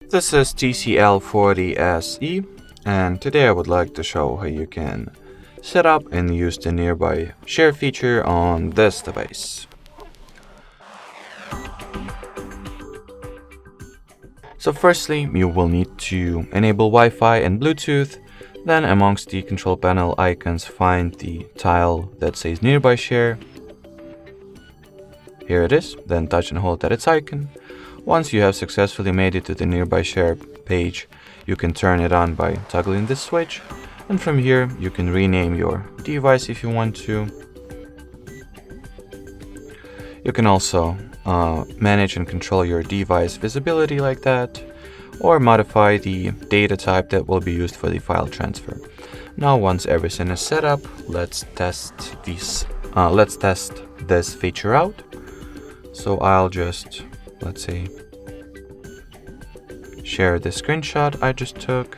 This is TCL 40SE, and today I would like to show how you can set up and use the nearby share feature on this device. So firstly, you will need to enable Wi-Fi and Bluetooth. Then amongst the control panel icons, find the tile that says nearby share. Here it is, then touch and hold at its icon. Once you have successfully made it to the nearby share page, you can turn it on by toggling this switch, and from here you can rename your device if you want to. You can also manage and control your device visibility like that, or modify the data type that will be used for the file transfer. Now once everything is set up, let's test this feature out. So I'll just, let's say, share the screenshot I just took.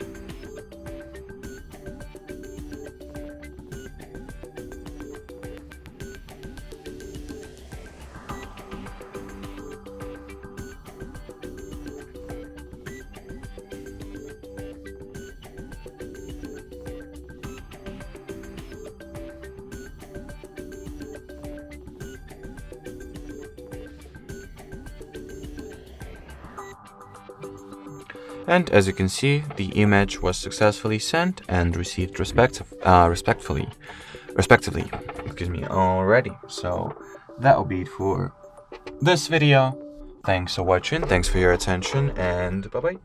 And as you can see, the image was successfully sent and received respectively already. So that will be it for this video. Thanks for watching, thanks for your attention, and bye bye.